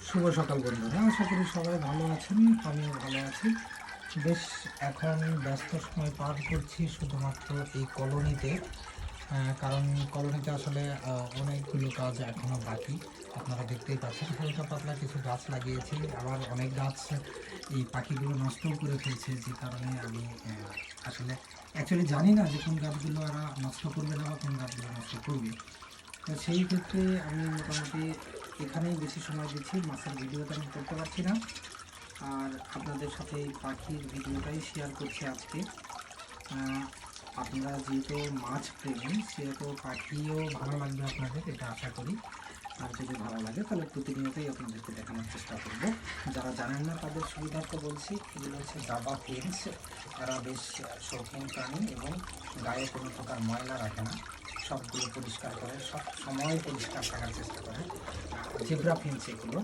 শুভ সকাল বন্ধুরা, আশা করি সবাই ভালো আছেন। আমিও ভালো আছি। বেশ এখন ব্যস্ত সময় পার করছি শুধুমাত্র এই কলোনিতে। কারণ কলোনিতে আসলে অনেকগুলো কাজ এখনও বাকি। আপনারা দেখতেই পাচ্ছেন হালকা পাতলা কিছু গাছ লাগিয়েছি, আবার অনেক গাছ এই পাখিগুলো নষ্টও করে ফেলছে, যে কারণে আমি আসলে অ্যাকচুয়ালি জানি না যে কোন গাছগুলো এরা নষ্ট করবে না বা কোন গাছগুলো নষ্ট করবে। তো সেই ক্ষেত্রে আমি মোটামুটি এখানেই বেশি সময় দিচ্ছি। মাছের ভিডিওটা আমি করতে পারছি না, আর আপনাদের সাথে এই পাখির ভিডিওটাই শেয়ার করছি আজকে। আপনারা যেহেতু মাছ প্রেমী, সেহেতু পাখিও ভালো লাগবে আপনাদের, এটা আশা করি। আর যদি ভালো লাগে তাহলে প্রতিনিয়তই আপনাদেরকে দেখানোর চেষ্টা করব। যারা জানেন না তাদের সুবিধার্থে বলছি, এগুলো হচ্ছে জাভা ফিন্চ। এরা বেশ শৌখিন প্রাণী এবং গায়ে কোনো প্রকার ময়লা রাখে না, সবগুলো পরিষ্কার করে, সব সময় পরিষ্কার থাকার চেষ্টা করে। জেব্রা ফিন্চ এগুলো।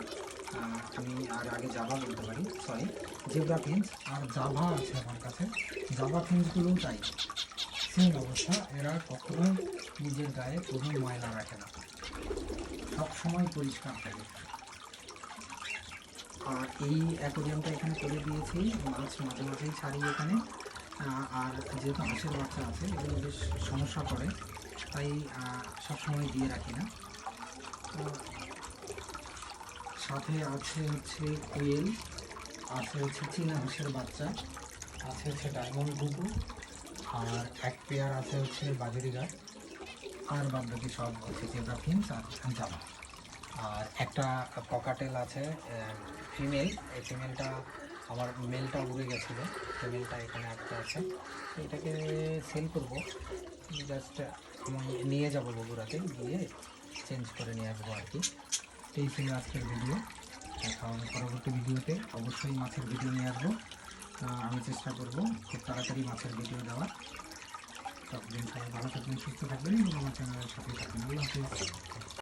আমি আর আগে জাভা বলতে পারি, সরি, জেব্রা ফিন্চ। আর জাভা আছে আমার কাছে, জাভা ফিন্চগুলোও তাই, সেম অবস্থা। এরা কখনোই নিজের গায়ে কোনো ময়লা রাখে না, সব সময় পরিষ্কার থাকে। আর এই অ্যাকোরিয়ামটা এখানে করে দিয়েছি, মাছ মাঝে মাঝেই ছাড়ি এখানে। আর যেহেতু হাঁসের বাচ্চা আছে, এগুলো বেশ সমস্যা করে, তাই সবসময় দিয়ে রাখি না। সাথে আছে হচ্ছে কোয়েল, আছে হচ্ছে চীনা হাঁসের বাচ্চা, আছে হচ্ছে ডায়মন্ড ঘুঘু, আর এক পেয়ার আছে হচ্ছে বাজুরিগার। আর বাদ বাকি সব হচ্ছে জেব্রা ফিন্চ আর জাভা। আর একটা ককাটেল আছে, ফিমেল। এই ফিমেলটা, আমার মেলটা উড়ে গেছিলো, ফিমেলটা এখানে একটা আছে। এটাকে সেল করব, জাস্ট আমি নিয়ে যাব বগুড়াতে, গিয়ে চেঞ্জ করে নিয়ে আসবো আর কি। এই ছিল আজকের ভিডিও। এখন পরবর্তী ভিডিওতে অবশ্যই মাছের ভিডিও নিয়ে আসবো। আমি চেষ্টা করব খুব তাড়াতাড়ি মাছের ভিডিও দেওয়ার। ততদিন সবাই ভালো থাকবেন, সুস্থ থাকবেন এবং আমার চ্যানেলের সাথে থাকবেন। আল্লাহ হাফিজ।